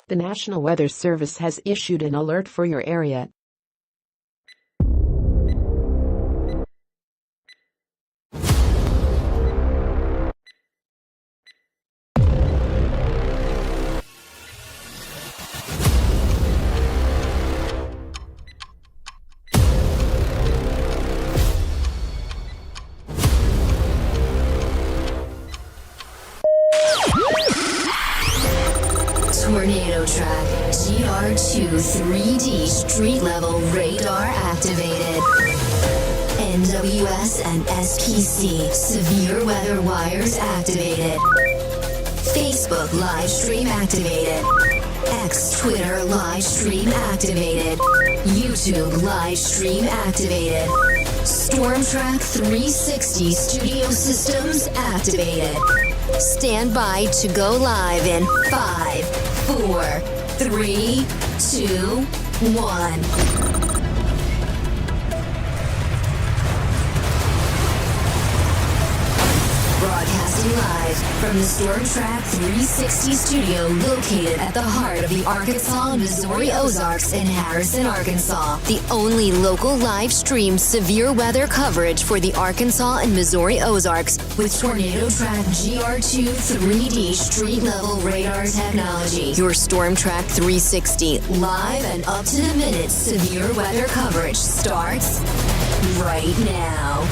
The National Weather Service has issued an alert for your area. Tornado track GR2 3D street level radar activated. NWS and SPC severe weather wires activated. Facebook live stream activated. X Twitter live stream activated. YouTube live stream activated. Storm Track 360 studio systems activated. Stand by to go live in 5, 4, 3, 2, 1. Broadcasting live from the Storm Track 360 studio located at the heart of the Arkansas and Missouri Ozarks in Harrison, Arkansas. The only local live stream severe weather coverage for the Arkansas and Missouri Ozarks with Tornado Track GR2 3D street level radar technology. Your Storm Track 360 live and up to the minute severe weather coverage starts right now.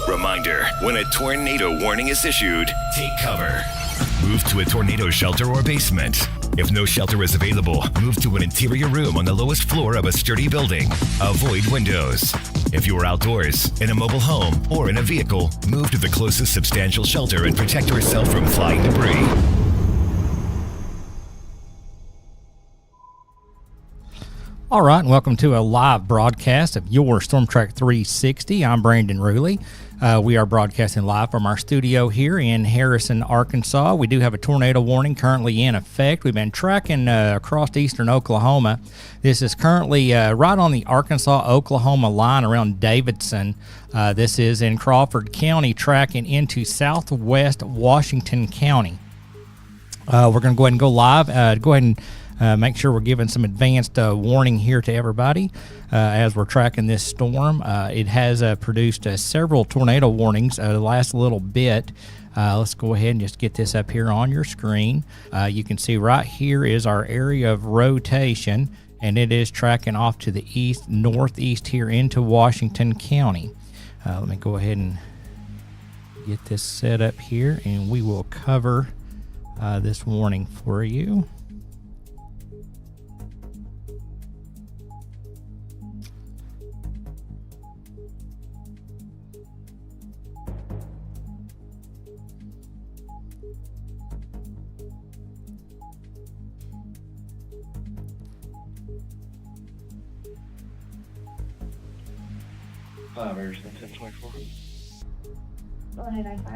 Reminder, when a tornado warning is issued, take cover. Move to a tornado shelter or basement. If no shelter is available, move to an interior room on the lowest floor of a sturdy building. Avoid windows. If you are outdoors, in a mobile home, or in a vehicle, move to the closest substantial shelter and protect yourself from flying debris. All right, and welcome to a live broadcast of your Storm Track 360. I'm Brandon Ruley. We are broadcasting live from our studio here in Harrison, Arkansas. We do have a tornado warning currently in effect. We've been tracking across eastern Oklahoma. This is currently right on the Arkansas-Oklahoma line around Davidson. This is in Crawford County, tracking into southwest Washington County. We're going to go ahead and go live. Go ahead and make sure we're giving some advanced warning here to everybody as we're tracking this storm. It has produced several tornado warnings the last little bit. Let's go ahead and just get this up here on your screen. You can see right here is our area of rotation, and it is tracking off to the east, northeast here into Washington County. Let me go ahead and get this set up here, and we will cover this warning for you.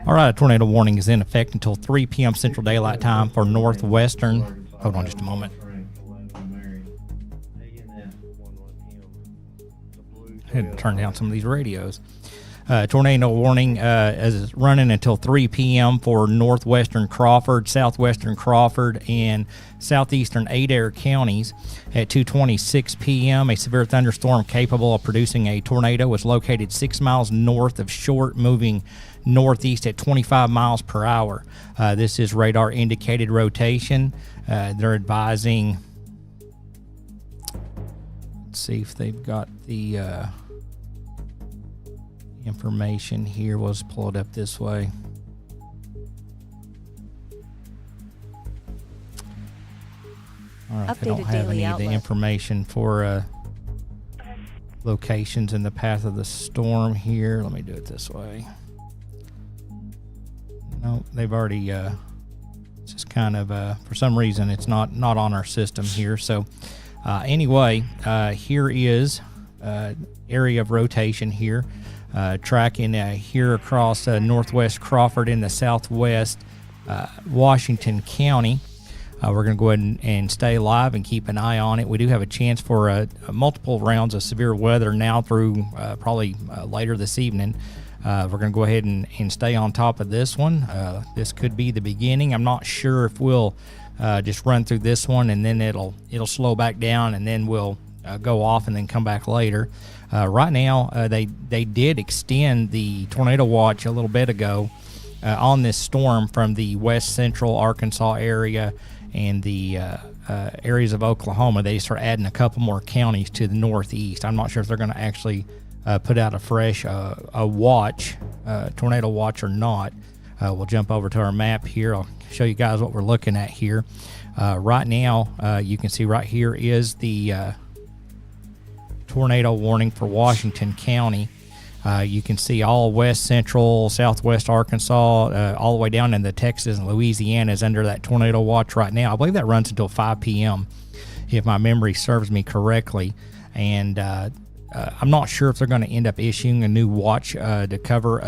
All right, a tornado warning is in effect until 3 p.m. Central Daylight Time for northwestern. Hold on just a moment. I had to turn down some of these radios. Tornado warning is running until 3 p.m. for northwestern Crawford, southwestern Crawford, and southeastern Adair counties. At 2:26 p.m., a severe thunderstorm capable of producing a tornado was located 6 miles north of Short, moving northeast at 25 miles per hour. This is radar indicated rotation. They're advising. Let's see if they've got the information here. We'll just pull it up this way. All right, they don't have any of the information for locations in the path of the storm here. Let me do it this way. No, they've already it's just kind of for some reason it's not on our system here. So anyway, here is area of rotation here, tracking here across northwest Crawford in the southwest Washington County. We're going to go ahead and stay live and keep an eye on it. We do have a chance for multiple rounds of severe weather now through probably later this evening. We're going to go ahead and stay on top of this one. This could be the beginning. I'm not sure if we'll just run through this one and then it'll slow back down and then we'll go off and then come back later. Right now, they did extend the tornado watch a little bit ago on this storm from the west central Arkansas area and the areas of Oklahoma. They start adding a couple more counties to the northeast. I'm not sure if they're going to actually put out a fresh watch, tornado watch or not. We'll jump over to our map here. I'll show you guys what we're looking at here. Right now, you can see right here is the tornado warning for Washington County. You can see all west central, southwest Arkansas, all the way down into Texas and Louisiana is under that tornado watch right now. I believe that runs until 5 p.m. if my memory serves me correctly. And I'm not sure if they're going to end up issuing a new watch to cover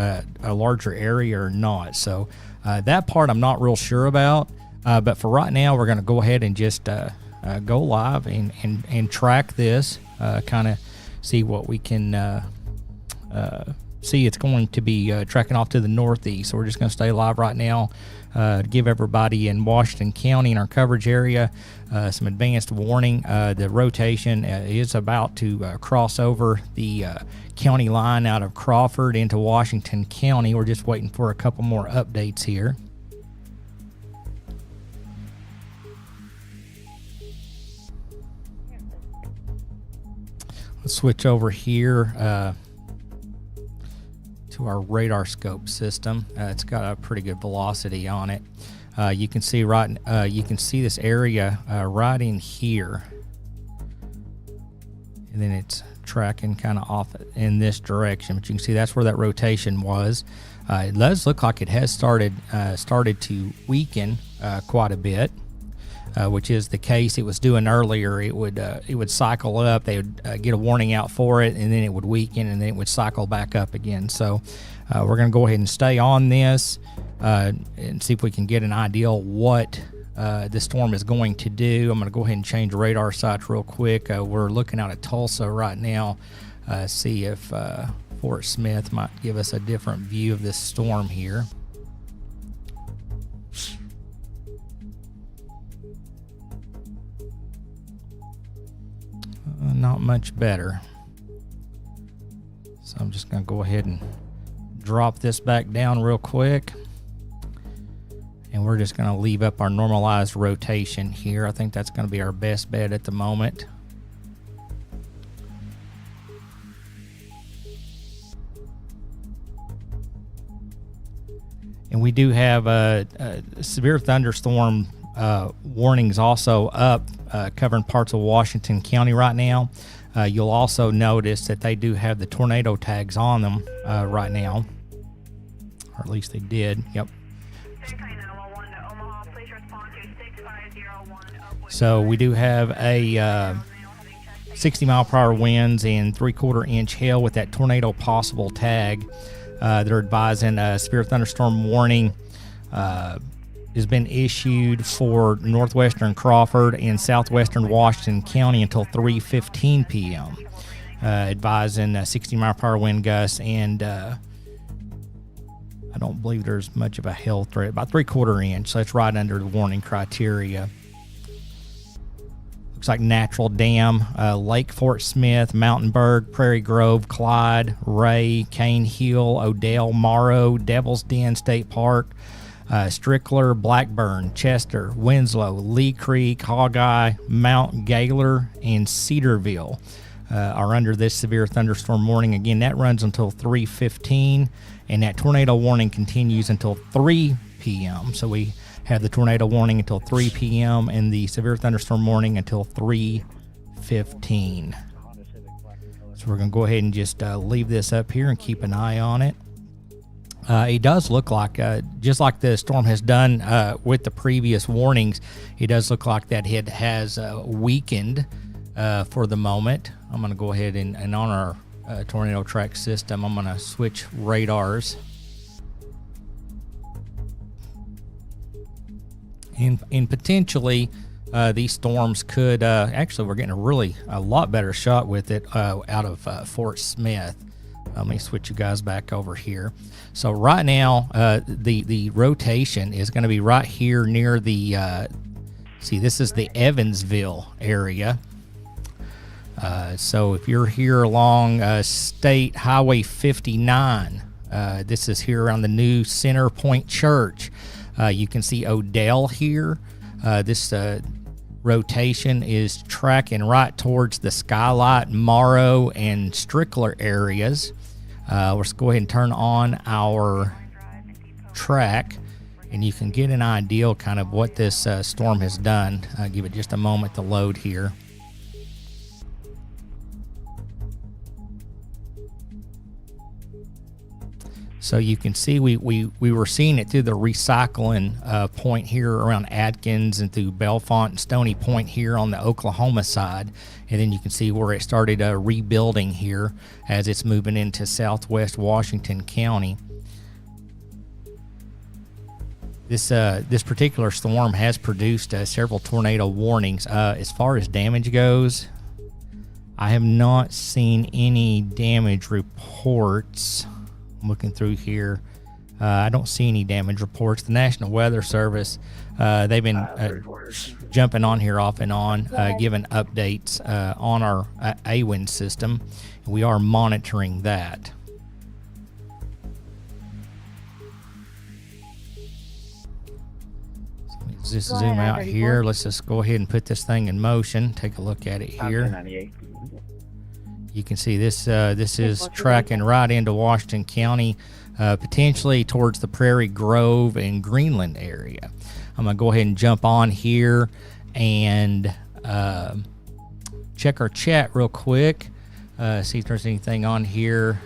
a larger area or not. So that part I'm not real sure about. But for right now, we're going to go ahead and just go live and track this, kind of see what we can see. It's going to be tracking off to the northeast. So we're just going to stay live right now to give everybody in Washington County in our coverage area some advanced warning. The rotation is about to cross over the county line out of Crawford into Washington County. We're just waiting for a couple more updates here. Let's switch over here to our radar scope system. It's got a pretty good velocity on it. You can see you can see this area right in here, and then it's tracking kind of off in this direction. But you can see that's where that rotation was. It does look like it has started to weaken quite a bit, which is the case it was doing earlier. It would cycle up. They would get a warning out for it, and then it would weaken, and then it would cycle back up again. So we're going to go ahead and stay on this and see if we can get an idea what the storm is going to do. I'm going to go ahead and change radar sites real quick. We're looking out at Tulsa right now. See if Fort Smith might give us a different view of this storm here. Not much better. So I'm just going to go ahead and drop this back down real quick. And we're just going to leave up our normalized rotation here. I think that's going to be our best bet at the moment. And we do have a severe thunderstorm warnings also up covering parts of Washington County right now. You'll also notice that they do have the tornado tags on them right now, or at least they did. Yep. So we do have a 60 mile per hour winds and 3/4 inch hail with that tornado possible tag. They're advising a severe thunderstorm warning has been issued for northwestern Crawford and southwestern Washington County until 3:15 p.m. Advising 60 mile per hour wind gusts, and I don't believe there's much of a hail threat, about 3/4 inch, so that's right under the warning criteria. Looks like Natural Dam, Lake Fort Smith, Mountainburg, Prairie Grove, Clyde, Ray, Cane Hill, Odell, Morrow, Devil's Den State Park, Strickler, Blackburn, Chester, Winslow, Lee Creek, Hogeye, Mount Gaylor, and Cedarville. are under this severe thunderstorm warning. Again, that runs until 3:15, and that tornado warning continues until 3 p.m. So we have the tornado warning until 3 p.m. and the severe thunderstorm warning until 3:15. So we're going to go ahead and just leave this up here and keep an eye on it. It does look like, just like the storm has done with the previous warnings, it does look like that it has weakened for the moment. I'm going to go ahead and on our tornado track system, I'm going to switch radars. And potentially these storms could, actually we're getting a lot better shot with it out of Fort Smith. Let me switch you guys back over here. So right now, the rotation is going to be right here near the, see, this is the Evansville area. So if you're here along State Highway 59, this is here around the new Center Point Church. You can see Odell here. This rotation is tracking right towards the Skylight, Morrow, and Strickler areas. Let's go ahead and turn on our track, and you can get an idea kind of what this storm has done. Give it just a moment to load here. So you can see we were seeing it through the recycling point here around Atkins and through Bellefonte and Stony Point here on the Oklahoma side. And then you can see where it started rebuilding here as it's moving into southwest Washington County. This particular storm has produced several tornado warnings. As far as damage goes, I have not seen any damage reports. Looking through here, I don't see any damage reports. The National Weather Service, they've been jumping on here off and on, giving updates on our AWIND system. We are monitoring that. So let me just zoom out here. Let's just go ahead and put this thing in motion. Take a look at it here. You can see this is tracking right into Washington County, potentially towards the Prairie Grove and Greenland area. I'm going to go ahead and jump on here and check our chat real quick, see if there's anything on here.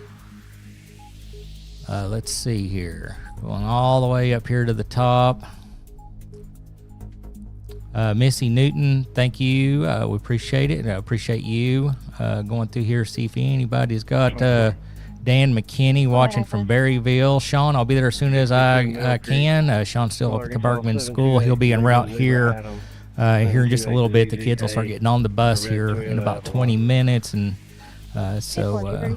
Let's see here. Going all the way up here to the top. Missy Newton, thank you. We appreciate it. I appreciate you going through here, see if anybody's got Dan McKinney watching from Berryville. Sean, I'll be there as soon as I can. Sean's still up at the Bergman School. He'll be en route here in just a little bit. The kids will start getting on the bus here in about 20 minutes. And so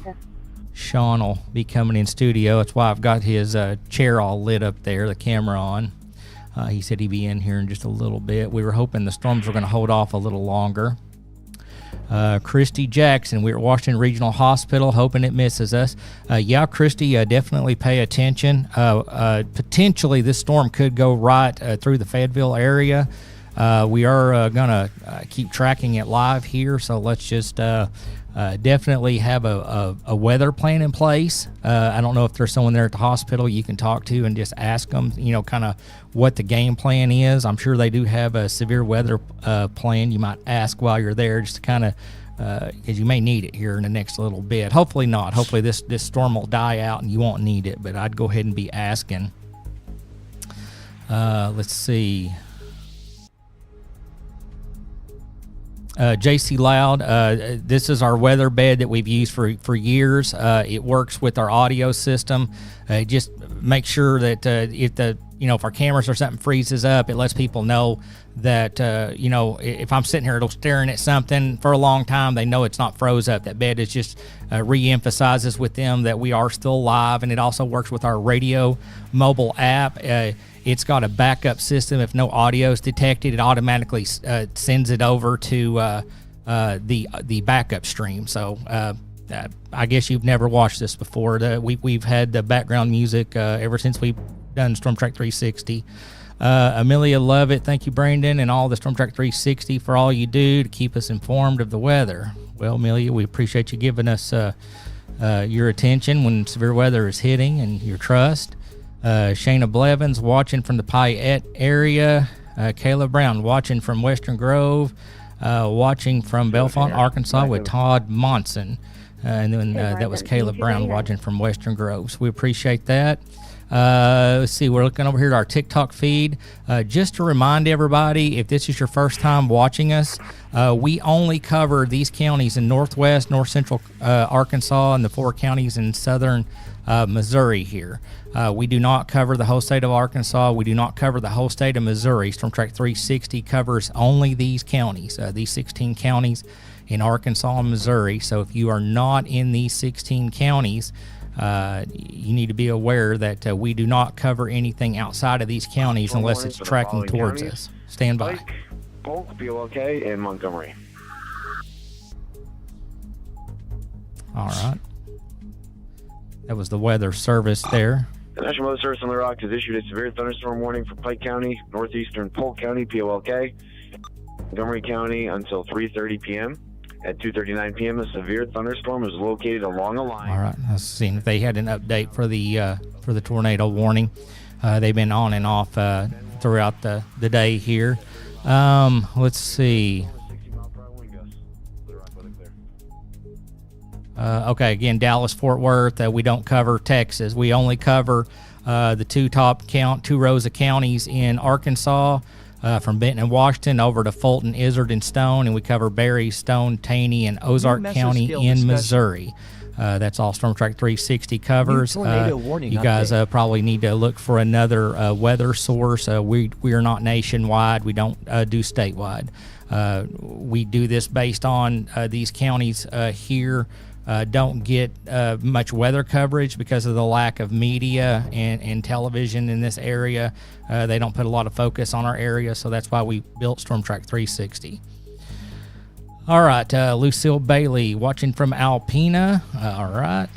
Sean will be coming in studio. That's why I've got his chair all lit up there, the camera on. He said he'd be in here in just a little bit. We were hoping the storms were going to hold off a little longer. Christy Jackson, we're at Washington Regional Hospital, hoping it misses us. Yeah, Christy, definitely pay attention. Potentially, this storm could go right through the Fayetteville area. We are going to keep tracking it live here, so let's just definitely have a weather plan in place. I don't know if there's someone there at the hospital you can talk to and just ask them, kind of what the game plan is. I'm sure they do have a severe weather plan. You might ask while you're there just to kind of, because you may need it here in the next little bit. Hopefully not. Hopefully this storm will die out and you won't need it, but I'd go ahead and be asking. Let's see. JC Loud, this is our weather bed that we've used for years. It works with our audio system. Just make sure that if our cameras or something freezes up, it lets people know that, if I'm sitting here staring at something for a long time, they know it's not froze up. That bed is just re-emphasizes with them that we are still live, and it also works with our radio mobile app. It's got a backup system. If no audio is detected, it automatically sends it over to the backup stream. So I guess you've never watched this before. We've had the background music ever since we've done Storm Track 360. Amelia Lovett, thank you, Brandon, and all the Storm Track 360 for all you do to keep us informed of the weather. Well, Amelia, we appreciate you giving us your attention when severe weather is hitting and your trust. Shayna Blevins watching from the Payette area. Caleb Brown watching from Western Grove. Watching from Bellefonte, Arkansas with Todd Monson. And then that was Caleb Brown watching from Western Grove. So we appreciate that. Let's see, we're looking over here at our TikTok feed. Just to remind everybody, if this is your first time watching us, we only cover these counties in northwest, north central Arkansas, and the 4 counties in southern Missouri here. We do not cover the whole state of Arkansas. We do not cover the whole state of Missouri. Storm Track 360 covers only these counties, these 16 counties in Arkansas and Missouri. So if you are not in these 16 counties, you need to be aware that we do not cover anything outside of these counties unless it's tracking towards us. Stand by. Polk, BOLK, and Montgomery. All right. That was the weather service there. The National Weather Service on the Rock has issued a severe thunderstorm warning for Pike County, northeastern Polk County, POLK, Montgomery County until 3:30 p.m. At 2:39 p.m., a severe thunderstorm was located along a line. All right, I was seeing if they had an update for the tornado warning. They've been on and off throughout the day here. Let's see. Okay, again, Dallas, Fort Worth. We don't cover Texas. We only cover the two rows of counties in Arkansas, from Benton and Washington over to Fulton, Izard, and Stone, and we cover Berry, Stone, Taney, and Ozark County in Missouri. That's all Storm Track 360 covers. You guys probably need to look for another weather source. We are not nationwide. We don't do statewide. We do this based on these counties here. Don't get much weather coverage because of the lack of media and television in this area. They don't put a lot of focus on our area, so that's why we built Storm Track 360. All right, Lucille Bailey watching from Alpena. All right.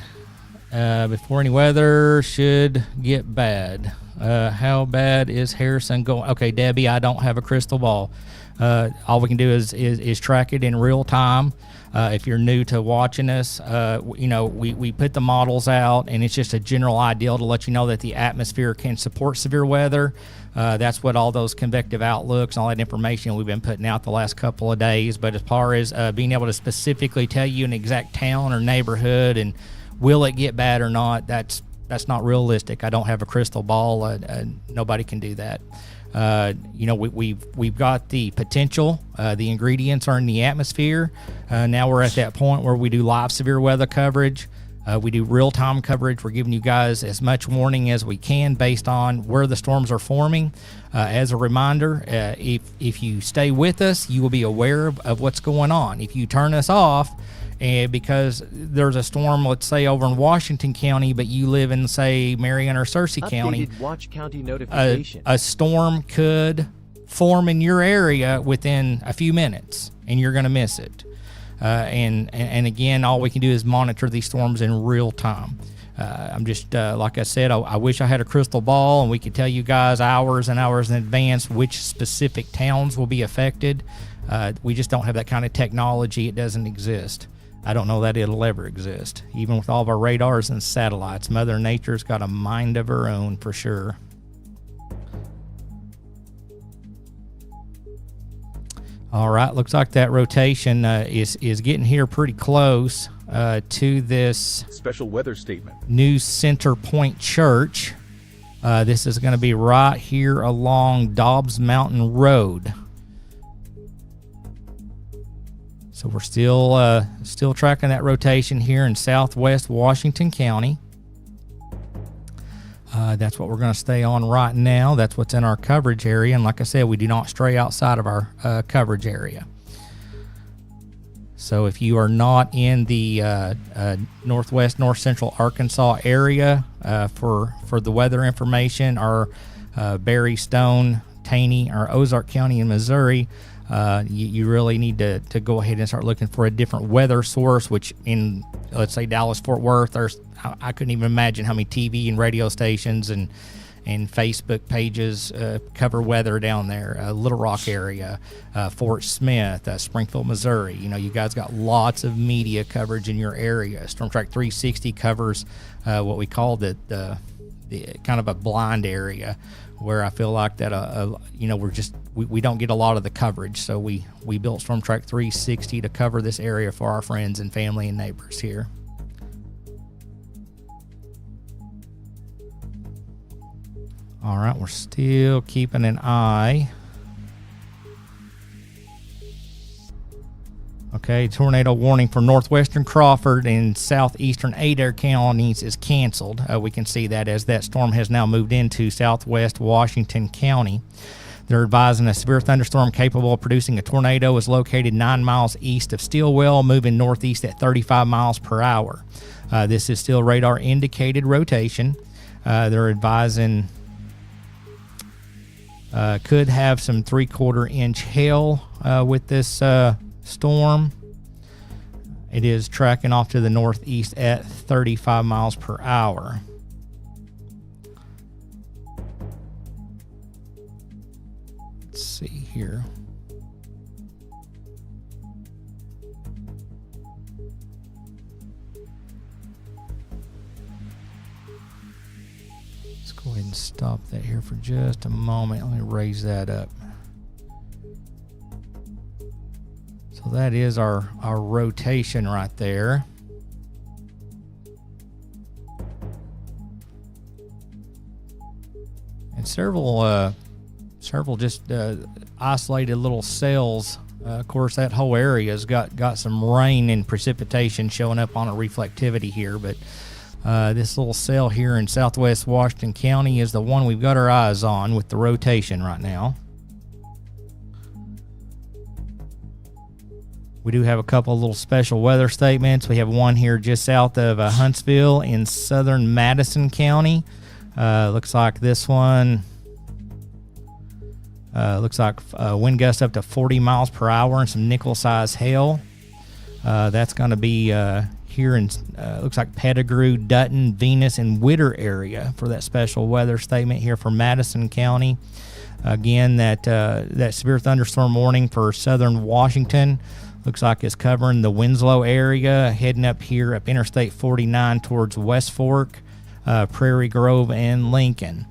Before any weather should get bad. How bad is Harrison going? Okay, Debbie, I don't have a crystal ball. All we can do is track it in real time. If you're new to watching us, we put the models out, and it's just a general idea to let you know that the atmosphere can support severe weather. That's what all those convective outlooks and all that information we've been putting out the last couple of days. But as far as being able to specifically tell you an exact town or neighborhood and will it get bad or not, that's not realistic. I don't have a crystal ball. Nobody can do that. We've got the potential. The ingredients are in the atmosphere. Now we're at that point where we do live severe weather coverage. We do real-time coverage. We're giving you guys as much warning as we can based on where the storms are forming. As a reminder, if you stay with us, you will be aware of what's going on. If you turn us off, because there's a storm, let's say over in Washington County, but you live in, say, Marion or Searcy County, watch county notification. A storm could form in your area within a few minutes, and you're going to miss it. And again, all we can do is monitor these storms in real time. I'm just, like I said, I wish I had a crystal ball and we could tell you guys hours and hours in advance which specific towns will be affected. We just don't have that kind of technology. It doesn't exist. I don't know that it'll ever exist. Even with all of our radars and satellites, Mother Nature's got a mind of her own for sure. All right, looks like that rotation is getting here pretty close to this special weather statement. New Center Point Church. This is going to be right here along Dobbs Mountain Road. So we're still tracking that rotation here in southwest Washington County. That's what we're going to stay on right now. That's what's in our coverage area. And like I said, we do not stray outside of our coverage area. So if you are not in the northwest, north central Arkansas area for the weather information, or Berry, Stone, Taney, or Ozark County in Missouri, you really need to go ahead and start looking for a different weather source, which in, let's say, Dallas, Fort Worth, I couldn't even imagine how many TV and radio stations and and Facebook pages cover weather down there. Little Rock area, Fort Smith, Springfield, Missouri. You guys got lots of media coverage in your area. Storm Track 360 covers what we call the kind of a blind area, where I feel like that we don't get a lot of the coverage. So we built Storm Track 360 to cover this area for our friends and family and neighbors here. All right, we're still keeping an eye. Okay, tornado warning for northwestern Crawford and southeastern Adair counties is canceled. We can see that as that storm has now moved into southwest Washington County. They're advising a severe thunderstorm capable of producing a tornado is located 9 miles east of Stillwell, moving northeast at 35 miles per hour. This is still radar indicated rotation. They're advising could have some 3/4 inch hail with this storm. It is tracking off to the northeast at 35 miles per hour. Let's see here. Let's go ahead and stop that here for just a moment. Let me raise that up. So that is our rotation right there. And several just isolated little cells. Of course, that whole area's got some rain and precipitation showing up on a reflectivity here, but this little cell here in southwest Washington County is the one we've got our eyes on with the rotation right now. We do have a couple of little special weather statements. We have one here just south of Huntsville in southern Madison County. Looks like this one looks like wind gusts up to 40 miles per hour and some nickel-sized hail. That's going to be here in, looks like Pettigrew, Dutton, Venus, and Witter area for that special weather statement here for Madison County. Again, that severe thunderstorm warning for southern Washington looks like it's covering the Winslow area, heading up here up Interstate 49 towards West Fork, Prairie Grove, and Lincoln.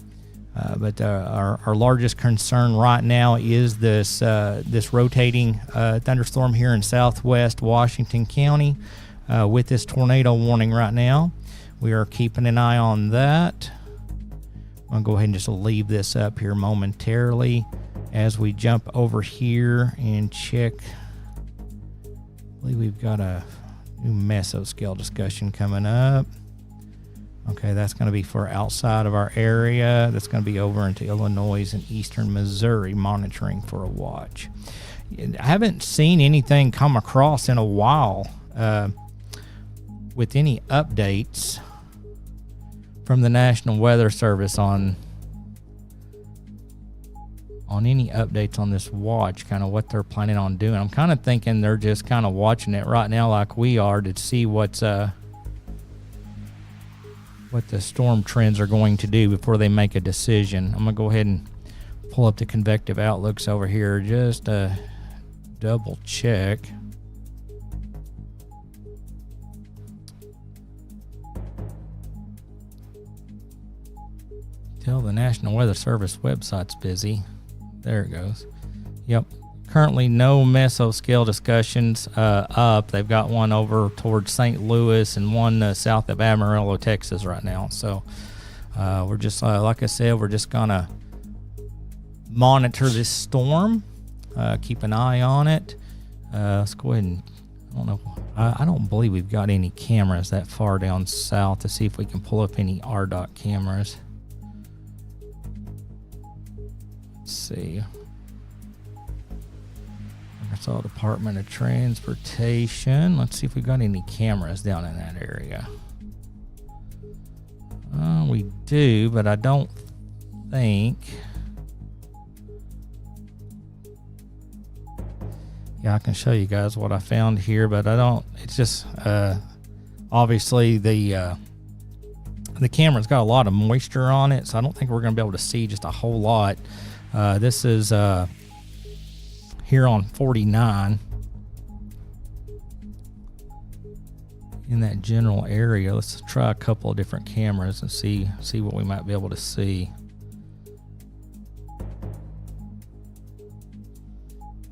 But our largest concern right now is this rotating thunderstorm here in southwest Washington County with this tornado warning right now. We are keeping an eye on that. I'm going to go ahead and just leave this up here momentarily as we jump over here and check. I believe we've got a new mesoscale discussion coming up. Okay, that's going to be for outside of our area. That's going to be over into Illinois and eastern Missouri, monitoring for a watch. I haven't seen anything come across in a while with any updates from the National Weather Service on any updates on this watch, kind of what they're planning on doing. I'm kind of thinking they're just kind of watching it right now like we are to see what the storm trends are going to do before they make a decision. I'm going to go ahead and pull up the convective outlooks over here just to double check. Tell the National Weather Service website's busy. There it goes. Yep. Currently no mesoscale discussions up. They've got one over towards St. Louis and one south of Amarillo, Texas right now. So we're just, like I said, we're just going to monitor this storm, keep an eye on it. Let's go ahead and, I don't know, I don't believe we've got any cameras that far down south to see if we can pull up any RDOT cameras. Let's see. Arkansas Department of Transportation. Let's see if we've got any cameras down in that area. We do, but I don't think. Yeah, I can show you guys what I found here, but I don't. It's just obviously the the camera's got a lot of moisture on it, so I don't think we're going to be able to see just a whole lot. This is here on 49 in that general area. Let's try a couple of different cameras and see what we might be able to see.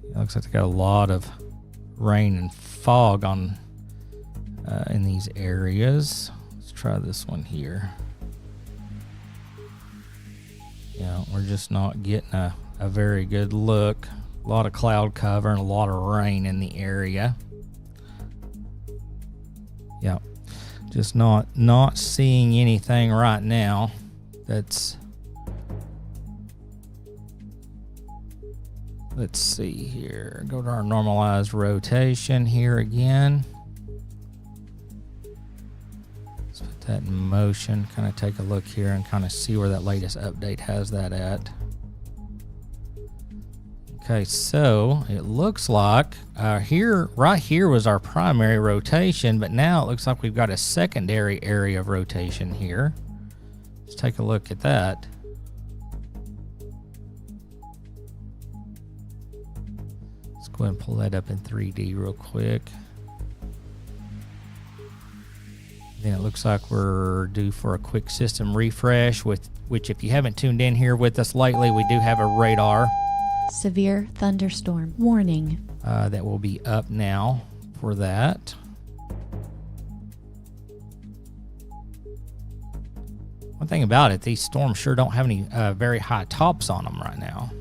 It looks like they got a lot of rain and fog on in these areas. Let's try this one here. Yeah, we're just not getting a very good look. A lot of cloud cover and a lot of rain in the area. Yeah, just not seeing anything right now. Let's see here. Go to our normalized rotation here again. Let's put that in motion. Kind of take a look here and kind of see where that latest update has that at. Okay, so it looks like right here was our primary rotation, but now it looks like we've got a secondary area of rotation here. Let's take a look at that. Let's go ahead and pull that up in 3D real quick. Then it looks like we're due for a quick system refresh, which if you haven't tuned in here with us lately, we do have a radar. Severe thunderstorm warning. That will be up now for that. One thing about it, these storms sure don't have any very high tops on them right now.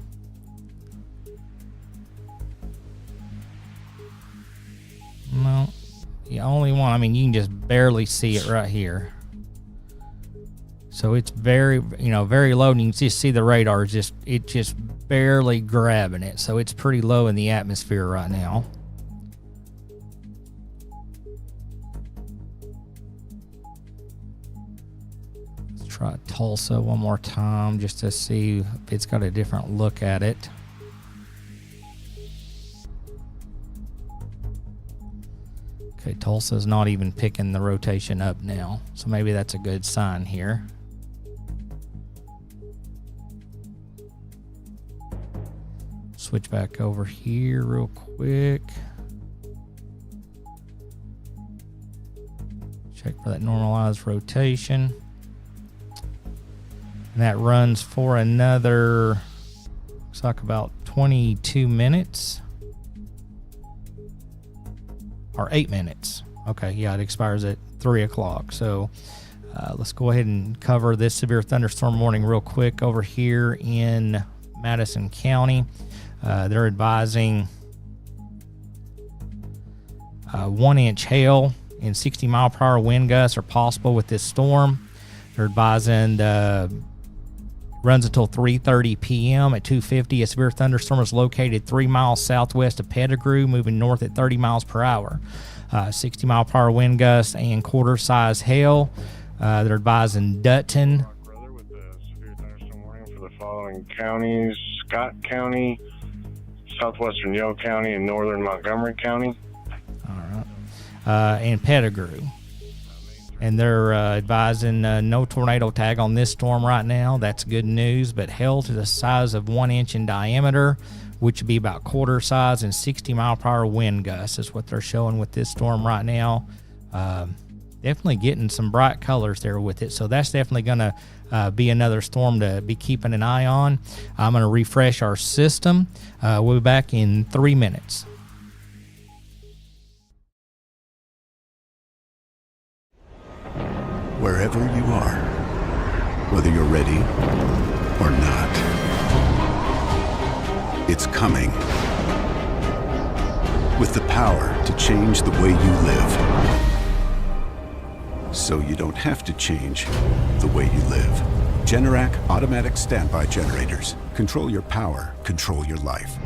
No, the only one, I mean, you can just barely see it right here. So it's very low, and you can just see the radar just barely grabbing it. So it's pretty low in the atmosphere right now. Let's try Tulsa one more time just to see if it's got a different look at it. Okay, Tulsa's not even picking the rotation up now, so maybe that's a good sign here. Switch back over here real quick. Check for that normalized rotation. And that runs for another, looks like about 22 minutes. Or 8 minutes. Okay, yeah, it expires at 3 o'clock. So let's go ahead and cover this severe thunderstorm warning real quick over here in Madison County. They're advising 1-inch hail and 60-mile-per-hour wind gusts are possible with this storm. They're advising runs until 3:30 p.m. At 2:50, a severe thunderstorm is located 3 miles southwest of Pettigrew, moving north at 30 miles per hour. 60-mile-per-hour wind gusts and quarter-size hail. They're advising Dutton. With the severe thunderstorm warning for the following counties: Scott County, southwestern Yale County, and northern Montgomery County. All right. And Pettigrew. And they're advising no tornado tag on this storm right now. That's good news, but hail to the size of 1 inch in diameter, which would be about quarter size, and 60-mile-per-hour wind gusts is what they're showing with this storm right now. Definitely getting some bright colors there with it, so that's definitely going to be another storm to be keeping an eye on. I'm going to refresh our system. We'll be back in 3 minutes. Wherever you are, whether you're ready or not, it's coming. With the power to change the way you live. So you don't have to change the way you live. Generac automatic standby generators. Control your power, control your life.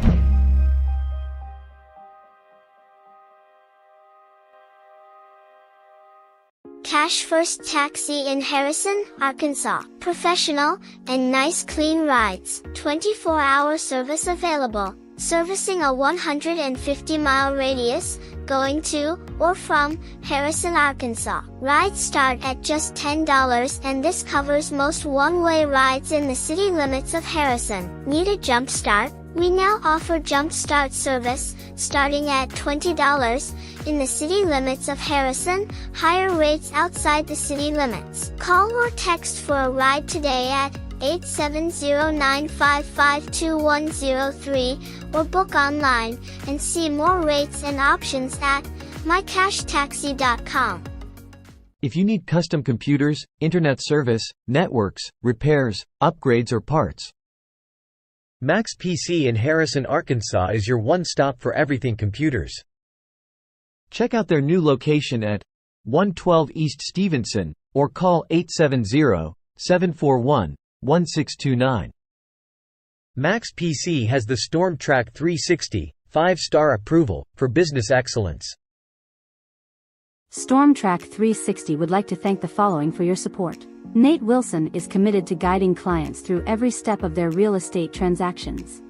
Cash First Taxi in Harrison, Arkansas. Professional and nice clean rides. 24-hour service available. Servicing a 150-mile radius, going to or from Harrison, Arkansas. Rides start at just $10 and this covers most one-way rides in the city limits of Harrison. Need a jump start? We now offer jump start service, starting at $20 in the city limits of Harrison, higher rates outside the city limits. Call or text for a ride today at 870-955-2103 or book online and see more rates and options at mycashtaxi.com. If you need custom computers, internet service, networks, repairs, upgrades or parts, Max PC in Harrison, Arkansas is your one-stop for everything computers. Check out their new location at 112 East Stevenson or call 870-741-1629. Max PC has the StormTrack 360 5-star approval for business excellence. StormTrack 360 would like to thank the following for your support. Nate Wilson is committed to guiding clients through every step of their real estate transactions.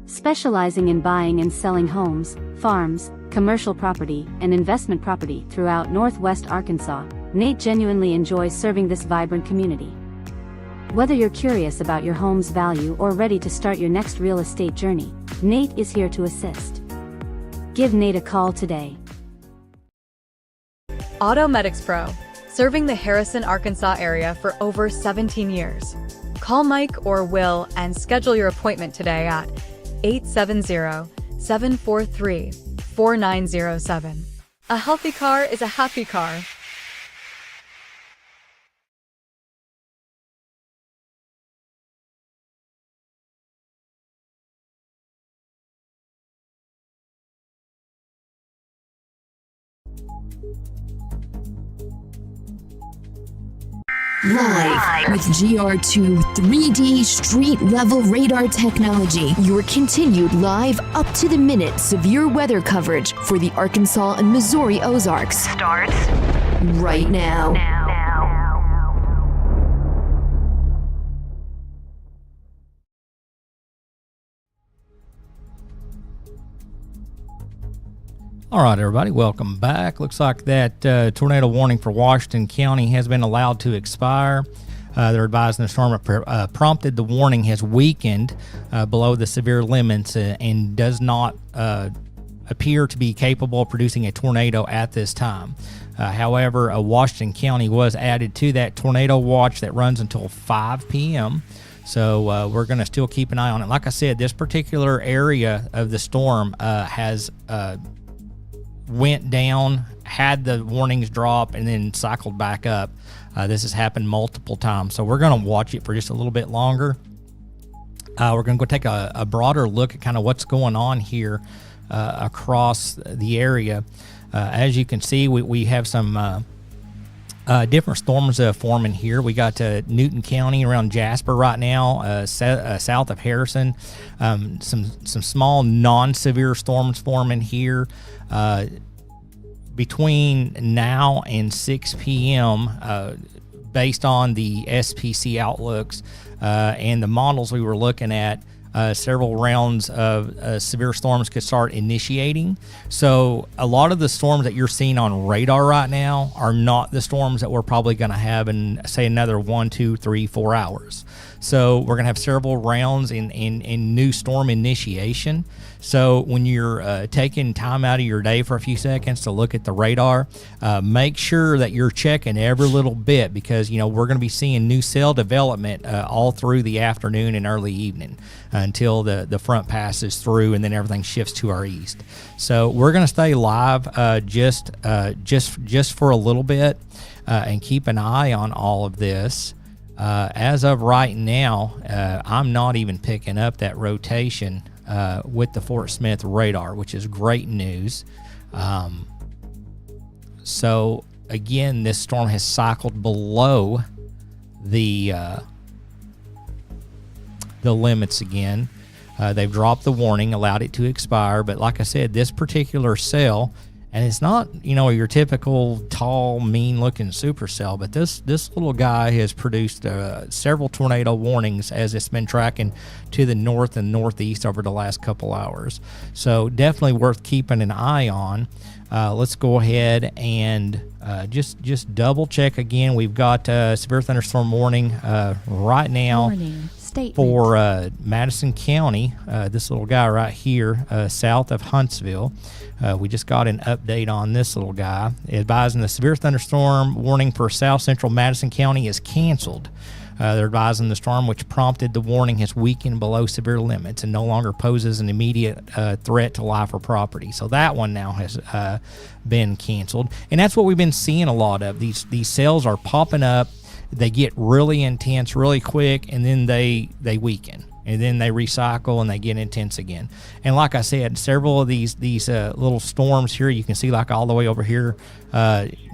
Specializing in buying and selling homes, farms, commercial property, and investment property throughout Northwest Arkansas, Nate genuinely enjoys serving this vibrant community. Whether you're curious about your home's value or ready to start your next real estate journey, Nate is here to assist. Give Nate a call today. Automedics Pro, serving the Harrison, Arkansas area for over 17 years. Call Mike or Will and schedule your appointment today at 870-743-4907. A healthy car is a happy car. Live with GR2 3D street level radar technology, your continued live up-to-the-minute severe weather coverage for the Arkansas and Missouri Ozarks starts right now. All right, everybody, welcome back. Looks like that tornado warning for Washington County has been allowed to expire. They're advising the storm prompted the warning has weakened below the severe limits and does not appear to be capable of producing a tornado at this time. However, Washington County was added to that tornado watch that runs until 5 p.m., so we're going to still keep an eye on it. Like I said, this particular area of the storm has went down, had the warnings drop, and then cycled back up. This has happened multiple times, so we're going to watch it for just a little bit longer. We're going to go take a broader look at kind of what's going on here across the area. As you can see, we have some different storms forming here. We got Newton County around Jasper right now, south of Harrison. Some small non-severe storms forming here. Between now and 6 p.m., based on the SPC outlooks and the models we were looking at, several rounds of severe storms could start initiating. So a lot of the storms that you're seeing on radar right now are not the storms that we're probably going to have in, say, another 1, 2, 3, 4 hours. So we're going to have several rounds in new storm initiation. So when you're taking time out of your day for a few seconds to look at the radar, make sure that you're checking every little bit, because we're going to be seeing new cell development all through the afternoon and early evening until the front passes through, and then everything shifts to our east. So we're going to stay live just for a little bit and keep an eye on all of this. As of right now, I'm not even picking up that rotation with the Fort Smith radar, which is great news. So again, this storm has cycled below the limits again. They've dropped the warning, allowed it to expire, but like I said, this particular cell, and it's not your typical tall, mean-looking supercell, but this little guy has produced several tornado warnings as it's been tracking to the north and northeast over the last couple hours. So definitely worth keeping an eye on. Let's go ahead and just double check again. We've got severe thunderstorm warning right now. Warning. Statement. For Madison County, this little guy right here, south of Huntsville. We just got an update on this little guy. Advising the severe thunderstorm warning for south central Madison County is canceled. They're advising the storm, which prompted the warning, has weakened below severe limits and no longer poses an immediate threat to life or property. So that one now has been canceled. And that's what we've been seeing a lot of. These cells are popping up. They get really intense really quick, and then they weaken. And then they recycle and they get intense again. And like I said, several of these little storms here, you can see like all the way over here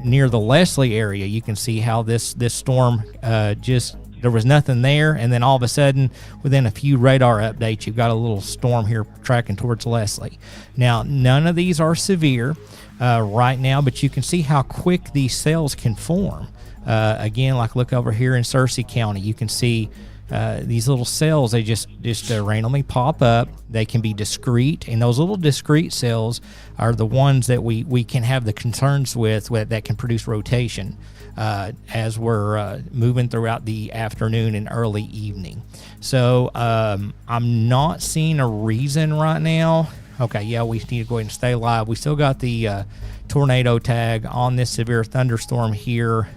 near the Leslie area, you can see how this storm there was nothing there, and then all of a sudden, within a few radar updates, you've got a little storm here tracking towards Leslie. Now, none of these are severe right now, but you can see how quick these cells can form. Again, like look over here in Searcy County, you can see these little cells, they just randomly pop up. They can be discrete, and those little discrete cells are the ones that we can have the concerns with that can produce rotation as we're moving throughout the afternoon and early evening. So I'm not seeing a reason right now. Okay, yeah, we need to go ahead and stay live. We still got the tornado tag on this severe thunderstorm here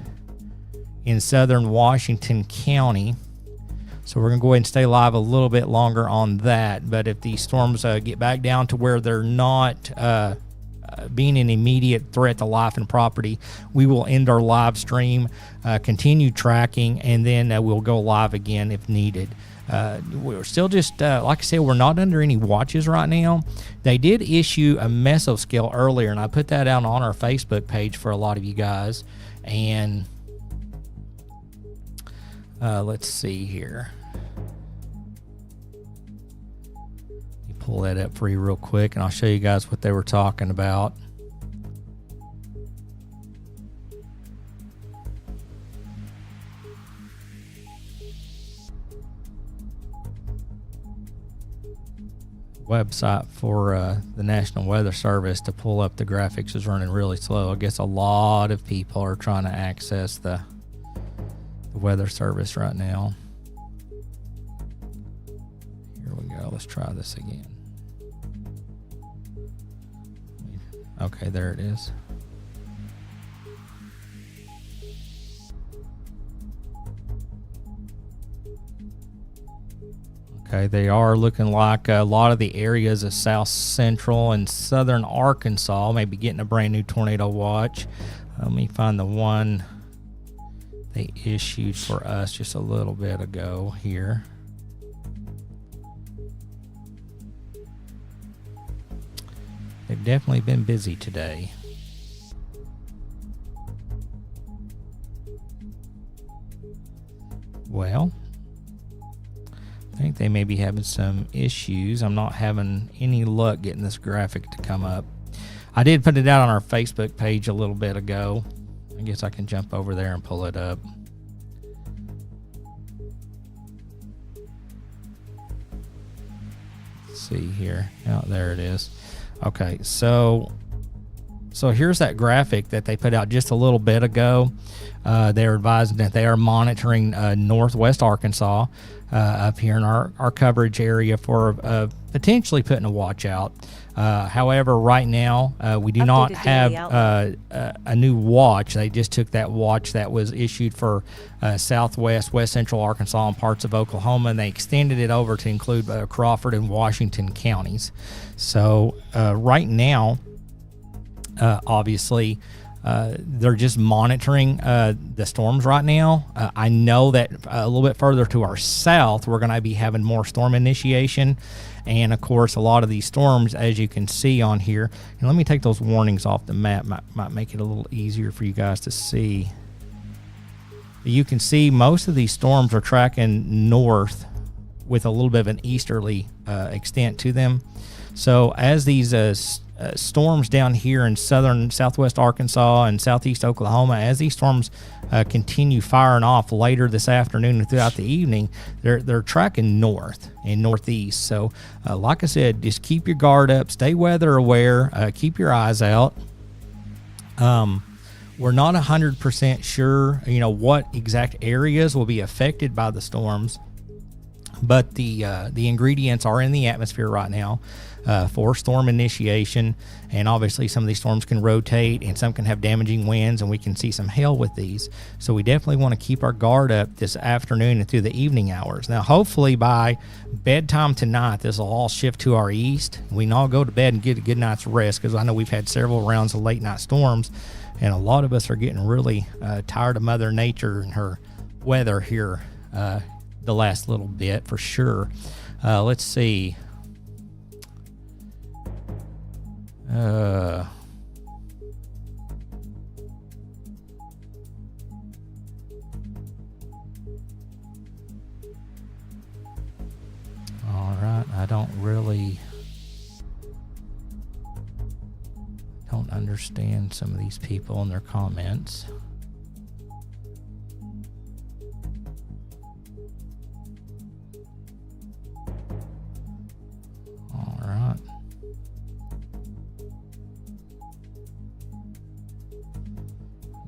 in southern Washington County. So we're going to go ahead and stay live a little bit longer on that. But if these storms get back down to where they're not being an immediate threat to life and property, we will end our live stream, continue tracking, and then we'll go live again if needed. We're still just, like I said, we're not under any watches right now. They did issue a mesoscale earlier, and I put that out on our Facebook page for a lot of you guys. And let's see here. Pull that up for you real quick, and I'll show you guys what they were talking about. Website for the National Weather Service to pull up the graphics is running really slow. I guess a lot of people are trying to access the Weather Service right now. Here we go. Let's try this again. Okay, there it is. Okay, they are looking like a lot of the areas of south central and southern Arkansas may be getting a brand new tornado watch. Let me find the one they issued for us just a little bit ago here. They've definitely been busy today. Well, I think they may be having some issues. I'm not having any luck getting this graphic to come up. I did put it out on our Facebook page a little bit ago. I guess I can jump over there and pull it up. Let's see here. Oh, there it is. Okay, so here's that graphic that they put out just a little bit ago. They're advising that they are monitoring northwest Arkansas up here in our coverage area for potentially putting a watch out. However, right now we do not have a new watch. They just took that watch that was issued for southwest, west central Arkansas, and parts of Oklahoma, and they extended it over to include Crawford and Washington counties. So right now, obviously, they're just monitoring the storms right now. I know that a little bit further to our south, we're going to be having more storm initiation. And, of course, a lot of these storms, as you can see on here, and let me take those warnings off the map, might make it a little easier for you guys to see. You can see most of these storms are tracking north with a little bit of an easterly extent to them. So as these storms down here in southwest Arkansas and southeast Oklahoma, as these storms continue firing off later this afternoon and throughout the evening, they're tracking north and northeast. So like I said, just keep your guard up, stay weather aware, keep your eyes out. We're not 100% sure, what exact areas will be affected by the storms, but the ingredients are in the atmosphere right now for storm initiation, and obviously some of these storms can rotate and some can have damaging winds, and we can see some hail with these. So we definitely want to keep our guard up this afternoon and through the evening hours. Now, hopefully by bedtime tonight, this will all shift to our east. We can all go to bed and get a good night's rest, because I know we've had several rounds of late night storms, and a lot of us are getting really tired of Mother Nature and her weather here the last little bit for sure. Let's see. All right, I don't understand some of these people and their comments. All right.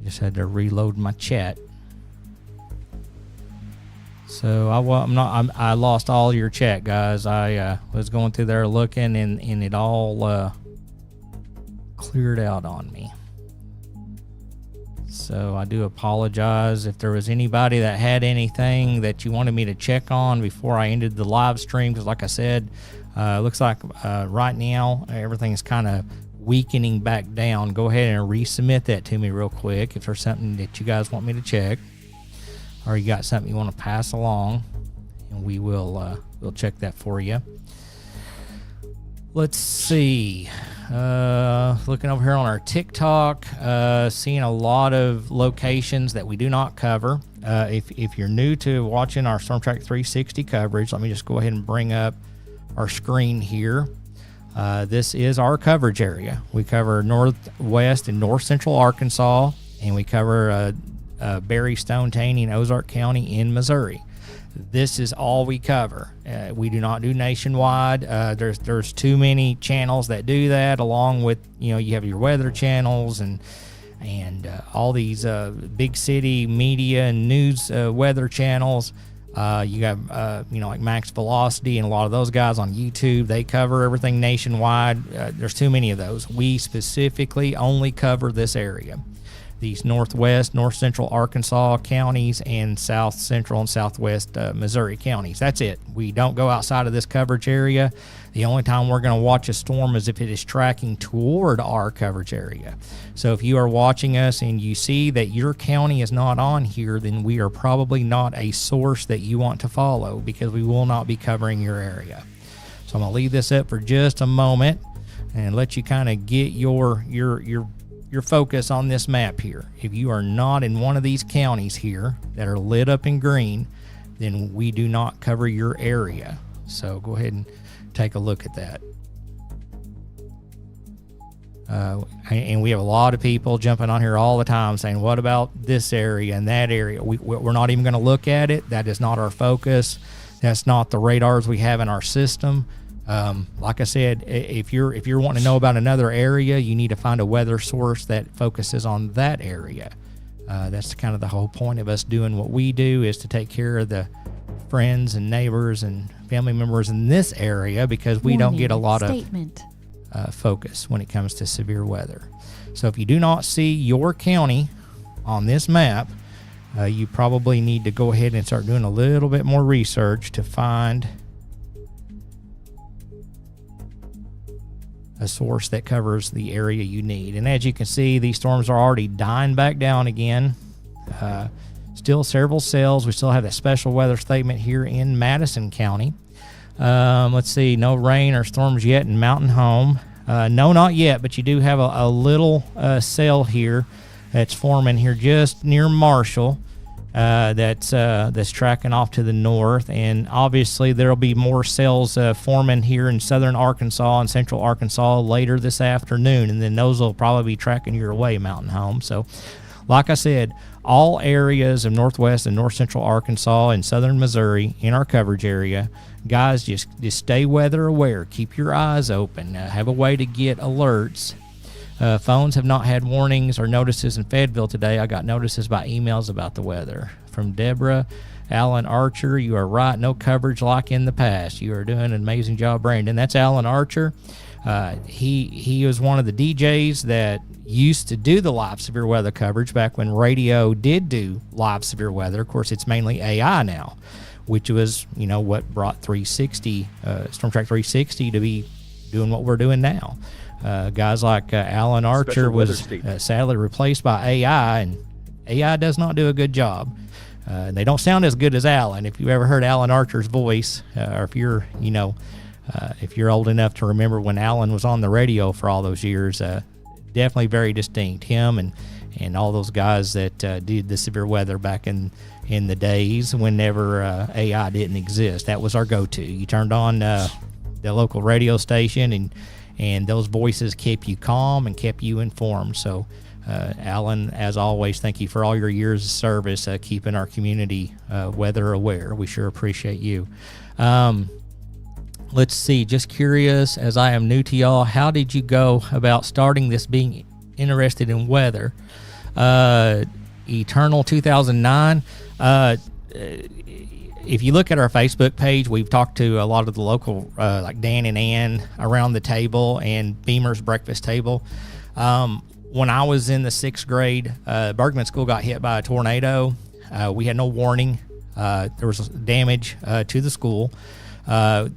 Just had to reload my chat. So I lost all your chat, guys. I was going through there looking, and it all cleared out on me. So I do apologize if there was anybody that had anything that you wanted me to check on before I ended the live stream, because like I said, it looks like right now everything's kind of weakening back down. Go ahead and resubmit that to me real quick if there's something that you guys want me to check, or you got something you want to pass along, and we'll check that for you. Let's see. Looking over here on our TikTok, seeing a lot of locations that we do not cover. If you're new to watching our Storm Track 360 coverage, let me just go ahead and bring up our screen here. This is our coverage area. We cover northwest and north central Arkansas, and we cover Berry, Stone, Taney, and Ozark County in Missouri. This is all we cover. We do not do nationwide. There's too many channels that do that, along with, you have your weather channels and all these big city media and news weather channels. You have, like Max Velocity and a lot of those guys on YouTube. They cover everything nationwide. There's too many of those. We specifically only cover this area. These northwest, north central Arkansas counties, and south central and southwest Missouri counties. That's it. We don't go outside of this coverage area. The only time we're going to watch a storm is if it is tracking toward our coverage area. So if you are watching us and you see that your county is not on here, then we are probably not a source that you want to follow, because we will not be covering your area. So I'm going to leave this up for just a moment and let you kind of get your focus on this map here. If you are not in one of these counties here that are lit up in green, then we do not cover your area. So go ahead and take a look at that. And we have a lot of people jumping on here all the time saying, what about this area and that area? We're not even going to look at it. That is not our focus. That's not the radars we have in our system. Like I said, if you're wanting to know about another area, you need to find a weather source that focuses on that area. That's kind of the whole point of us doing what we do, is to take care of the friends and neighbors and family members in this area, because we don't get a lot of focus when it comes to severe weather. So if you do not see your county on this map, you probably need to go ahead and start doing a little bit more research to find a source that covers the area you need. And as you can see, these storms are already dying back down again. Still several cells. We still have that special weather statement here in Madison County. Let's see, no rain or storms yet in Mountain Home. No, not yet, but you do have a little cell here that's forming here just near Marshall. That's tracking off to the north, and obviously there'll be more cells forming here in southern Arkansas and central Arkansas later this afternoon, and then those will probably be tracking your way, Mountain Home. So like I said, all areas of northwest and north central Arkansas and southern Missouri in our coverage area, guys, just stay weather aware. Keep your eyes open. Have a way to get alerts. Phones have not had warnings or notices in Fayetteville today. I got notices by emails about the weather. From Deborah. Alan Archer, you are right. No coverage like in the past. You are doing an amazing job, Brandon. That's Alan Archer. He was one of the DJs that used to do the live severe weather coverage back when radio did do live severe weather. Of course, it's mainly AI now, which was, what brought 360, Storm Track 360 to be doing what we're doing now. Guys like Alan Archer was sadly replaced by AI, and AI does not do a good job. They don't sound as good as Alan. If you ever heard Alan Archer's voice, or if you're, if you're old enough to remember when Alan was on the radio for all those years, definitely very distinct. Him and all those guys that did the severe weather back in the days whenever AI didn't exist. That was our go-to. You turned on the local radio station, and those voices kept you calm and kept you informed. So, Alan, as always, thank you for all your years of service, keeping our community weather aware. We sure appreciate you. Let's see, just curious, as I am new to y'all, how did you go about starting this, being interested in weather? Eternal 2009. If you look at our Facebook page, we've talked to a lot of the local, like Dan and Ann around the table and Beamer's breakfast table. When I was in the 6th grade, Bergman School got hit by a tornado. We had no warning. There was damage to the school. I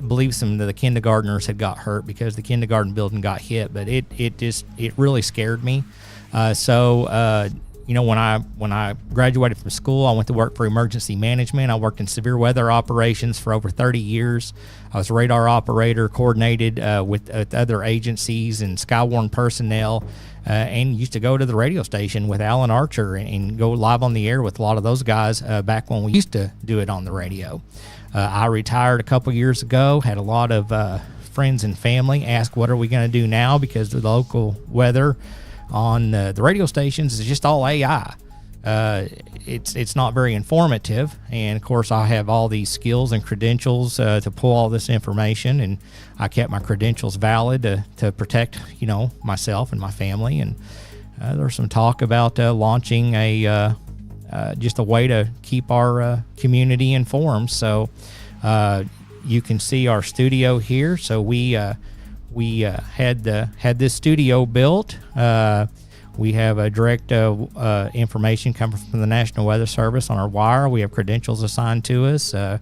believe some of the kindergartners had got hurt because the kindergarten building got hit, but it really scared me. When I graduated from school, I went to work for emergency management. I worked in severe weather operations for over 30 years. I was a radar operator, coordinated with other agencies and Skywarn personnel, and used to go to the radio station with Alan Archer and go live on the air with a lot of those guys back when we used to do it on the radio. I retired a couple years ago, had a lot of friends and family ask, what are we going to do now, because the local weather on the radio stations is just all AI. It's not very informative, and of course I have all these skills and credentials to pull all this information, and I kept my credentials valid to protect myself and my family. And there's some talk about launching just a way to keep our community informed. So you can see our studio here. So we had this studio built. We have a direct information coming from the National Weather Service on our wire. We have credentials assigned to us. The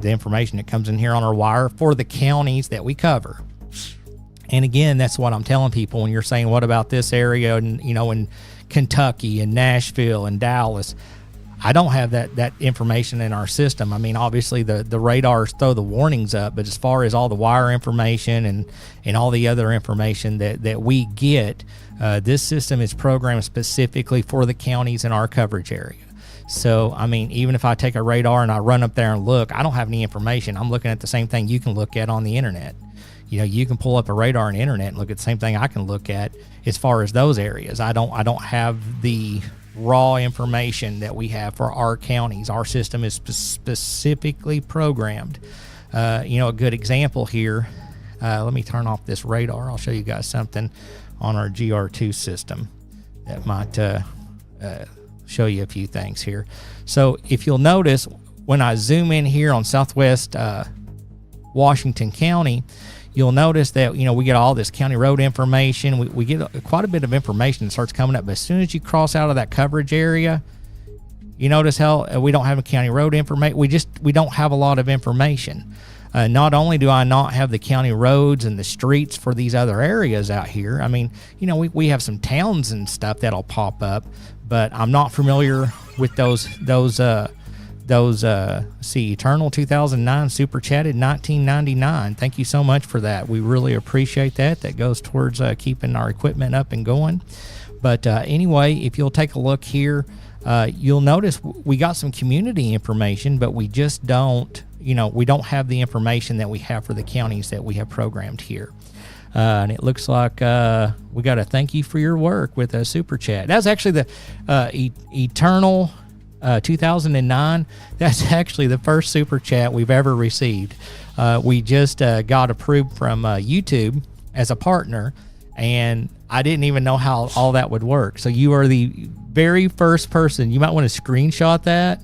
information that comes in here on our wire for the counties that we cover. And again, that's what I'm telling people when you're saying, what about this area and in Kentucky and Nashville and Dallas? I don't have that information in our system. I mean, obviously the radars throw the warnings up, but as far as all the wire information and all the other information that we get, this system is programmed specifically for the counties in our coverage area. So, I mean, even if I take a radar and I run up there and look, I don't have any information. I'm looking at the same thing you can look at on the internet. You can pull up a radar on the internet and look at the same thing I can look at as far as those areas. I don't have the raw information that we have for our counties. Our system is specifically programmed. A good example here, let me turn off this radar. I'll show you guys something on our GR2 system that might show you a few things here. So if you'll notice, when I zoom in here on Southwest Washington County, you'll notice that, we get all this county road information. We get quite a bit of information that starts coming up. But as soon as you cross out of that coverage area, you notice how we don't have a county road information. We don't have a lot of information. Not only do I not have the county roads and the streets for these other areas out here. I mean, we have some towns and stuff that'll pop up, but I'm not familiar with those Eternal 2009 Super Chatted 1999. Thank you so much for that. We really appreciate that. That goes towards keeping our equipment up and going. But anyway, if you'll take a look here, you'll notice we got some community information, but we just don't, we don't have the information that we have for the counties that we have programmed here. And it looks like we got a thank you for your work with a Super Chat. That's actually the Eternal 2009. That's actually the first Super Chat we've ever received. We just got approved from YouTube as a partner, and I didn't even know how all that would work. So you are the very first person. You might want to screenshot that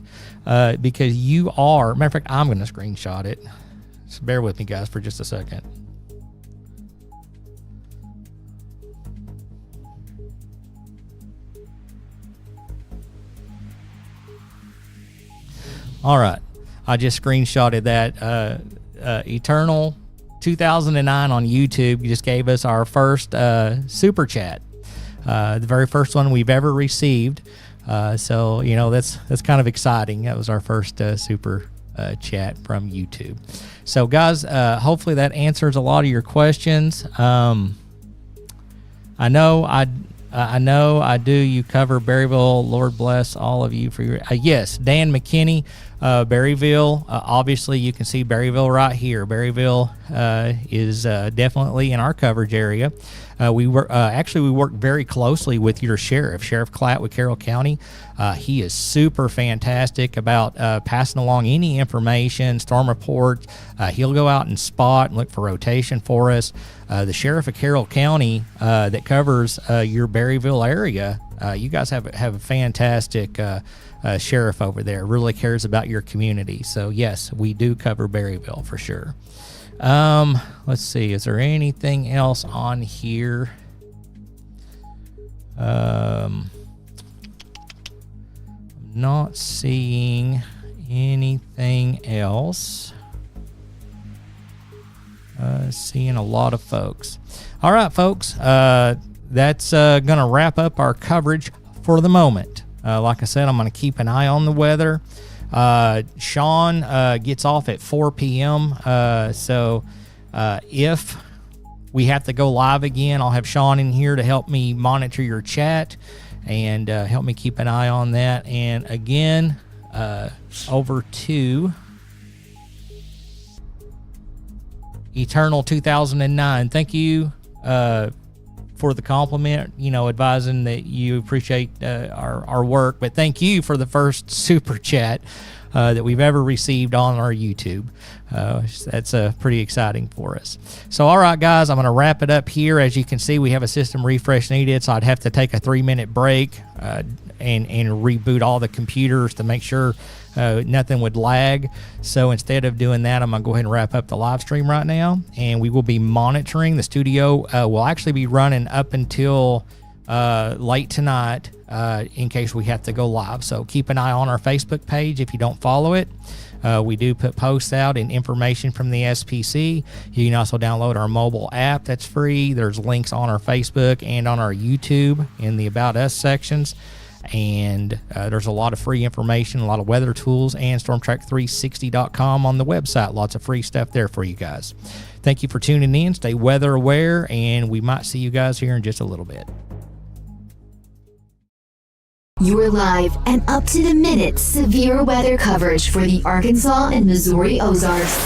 because you are. Matter of fact, I'm going to screenshot it. So bear with me, guys, for just a second. All right. I just screenshotted that. Eternal 2009 on YouTube. You just gave us our first super chat. The very first one we've ever received. So, you know, that's kind of exciting. That was our first super chat from YouTube. So, guys, hopefully that answers a lot of your questions. I know I do. You cover Berryville. Lord bless all of you for your. Yes, Dan McKinney, Berryville. Obviously, you can see Berryville right here. Berryville is definitely in our coverage area. We work very closely with your sheriff, Sheriff Klatt with Carroll County. He is super fantastic about passing along any information, storm reports. He'll go out and spot and look for rotation for us. The sheriff of Carroll County that covers your Berryville area, you guys have a fantastic sheriff over there. Really cares about your community. So yes, we do cover Berryville for sure. Let's see. Is there anything else on here? Not seeing anything else. Seeing a lot of folks. All right, folks. That's going to wrap up our coverage for the moment. Like I said, I'm going to keep an eye on the weather. Sean gets off at 4 p.m. So if we have to go live again, I'll have Sean in here to help me monitor your chat and help me keep an eye on that. And again, over to Eternal 2009. Thank you for the compliment, advising that you appreciate our work. But thank you for the first super chat that we've ever received on our YouTube. That's pretty exciting for us. So, all right, guys, I'm going to wrap it up here. As you can see, we have a system refresh needed, so I'd have to take a 3-minute break and reboot all the computers to make sure nothing would lag. So instead of doing that, I'm going to go ahead and wrap up the live stream right now, and we will be monitoring. The studio will actually be running up until late tonight in case we have to go live. So keep an eye on our Facebook page if you don't follow it. We do put posts out and information from the SPC. You can also download our mobile app that's free. There's links on our Facebook and on our YouTube in the About Us sections. And there's a lot of free information, a lot of weather tools, and StormTrack360.com on the website. Lots of free stuff there for you guys. Thank you for tuning in. Stay weather aware, and we might see you guys here in just a little bit. Your live and up-to-the-minute severe weather coverage for the Arkansas and Missouri Ozarks.